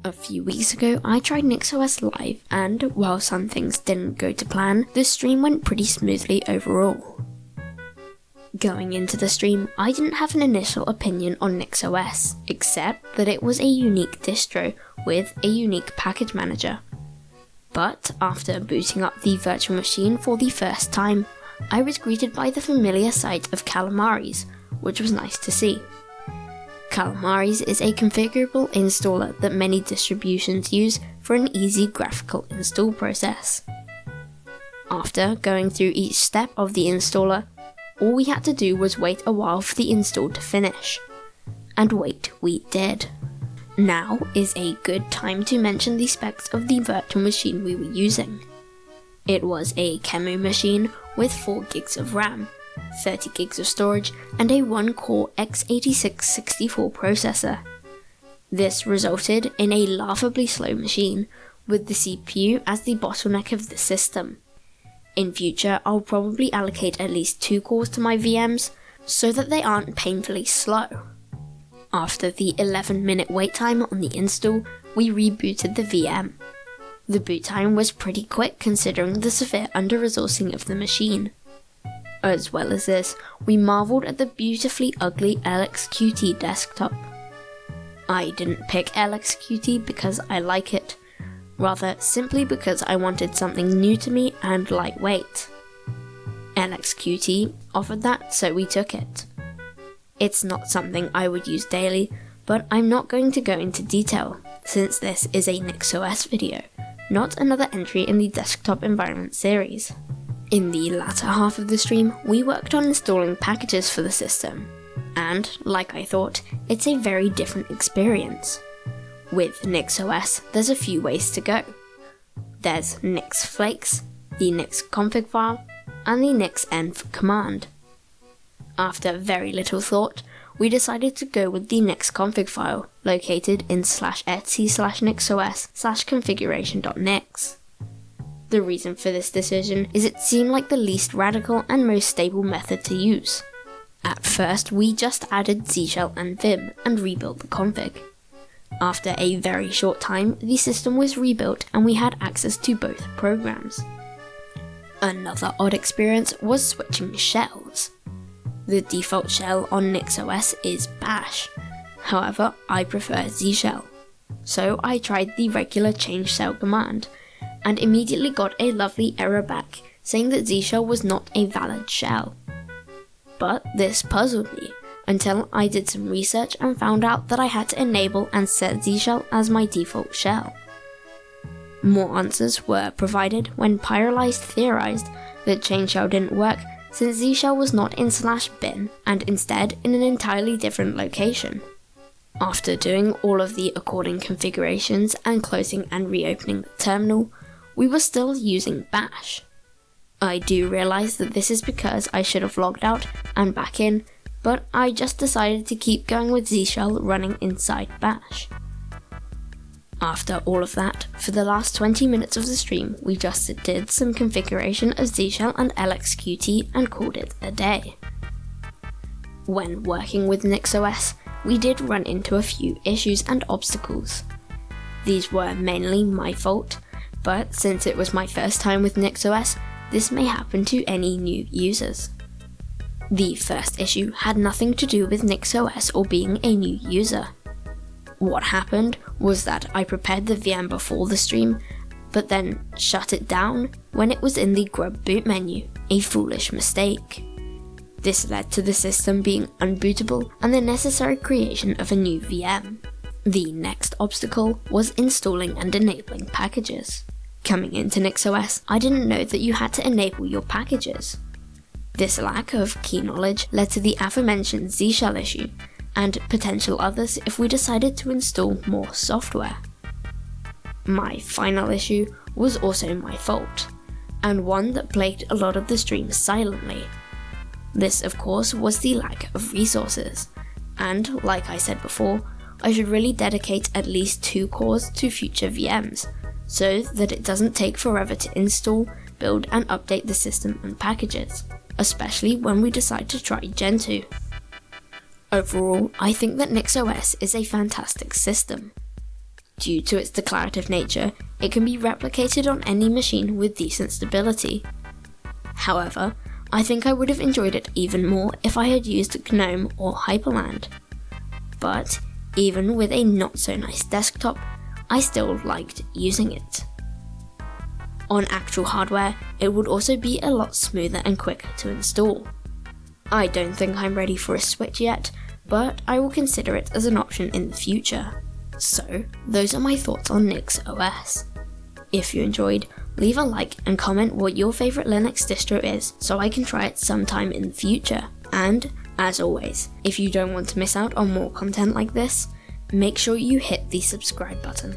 A few weeks ago, I tried NixOS Live, and while some things didn't go to plan, the stream went pretty smoothly overall. Going into the stream, I didn't have an initial opinion on NixOS, except that it was a unique distro with a unique package manager. But after booting up the virtual machine for the first time, I was greeted by the familiar sight of Calamares, which was nice to see. Calamares is a configurable installer that many distributions use for an easy graphical install process. After going through each step of the installer, all we had to do was wait a while for the install to finish. And wait, we did. Now is a good time to mention the specs of the virtual machine we were using. It was a Chemu machine with 4 gigs of RAM, 30 gigs of storage, and a 1-core x86-64 processor. This resulted in a laughably slow machine, with the CPU as the bottleneck of the system. In future, I'll probably allocate at least 2 cores to my VMs, so that they aren't painfully slow. After the 11-minute wait time on the install, we rebooted the VM. The boot time was pretty quick considering the severe under-resourcing of the machine. As well as this, we marvelled at the beautifully ugly LXQT desktop. I didn't pick LXQT because I like it, rather simply because I wanted something new to me and lightweight. LXQT offered that, so we took it. It's not something I would use daily, but I'm not going to go into detail, since this is a NixOS video, not another entry in the desktop environment series. In the latter half of the stream, we worked on installing packages for the system, and, like I thought, it's a very different experience. With NixOS, there's a few ways to go. There's NixFlakes, the NixConfig file, and the NixEnv command. After very little thought, we decided to go with the NixConfig file, located in /etc/nixos/configuration.nix. The reason for this decision is it seemed like the least radical and most stable method to use. At first, we just added Z-shell and Vim and rebuilt the config. After a very short time, the system was rebuilt and we had access to both programs. Another odd experience was switching shells. The default shell on NixOS is Bash, however I prefer Z-shell. So I tried the regular change shell command, and immediately got a lovely error back saying that Z-shell was not a valid shell. But this puzzled me until I did some research and found out that I had to enable and set Z-shell as my default shell. More answers were provided when Pyrolyzed theorized that change shell didn't work since Z-shell was not in /bin and instead in an entirely different location. After doing all of the according configurations and closing and reopening the terminal, we were still using Bash. I do realise that this is because I should have logged out and back in, but I just decided to keep going with Z-shell running inside Bash. After all of that, for the last 20 minutes of the stream, we just did some configuration of Z-shell and LXQT and called it a day. When working with NixOS, we did run into a few issues and obstacles. These were mainly my fault, but since it was my first time with NixOS, this may happen to any new users. The first issue had nothing to do with NixOS or being a new user. What happened was that I prepared the VM before the stream, but then shut it down when it was in the grub boot menu, a foolish mistake. This led to the system being unbootable and the necessary creation of a new VM. The next obstacle was installing and enabling packages. Coming into NixOS, I didn't know that you had to enable your packages. This lack of key knowledge led to the aforementioned Z-shell issue, and potential others if we decided to install more software. My final issue was also my fault, and one that plagued a lot of the stream silently. This, of course, was the lack of resources, and like I said before, I should really dedicate at least 2 cores to future VMs, so that it doesn't take forever to install, build and update the system and packages, especially when we decide to try Gentoo. Overall, I think that NixOS is a fantastic system. Due to its declarative nature, it can be replicated on any machine with decent stability. However, I think I would have enjoyed it even more if I had used GNOME or Hyperland. But even with a not so nice desktop, I still liked using it. On actual hardware, it would also be a lot smoother and quicker to install. I don't think I'm ready for a Switch yet, but I will consider it as an option in the future. So, those are my thoughts on NixOS. If you enjoyed, leave a like and comment what your favourite Linux distro is so I can try it sometime in the future. And, as always, if you don't want to miss out on more content like this, make sure you hit the subscribe button.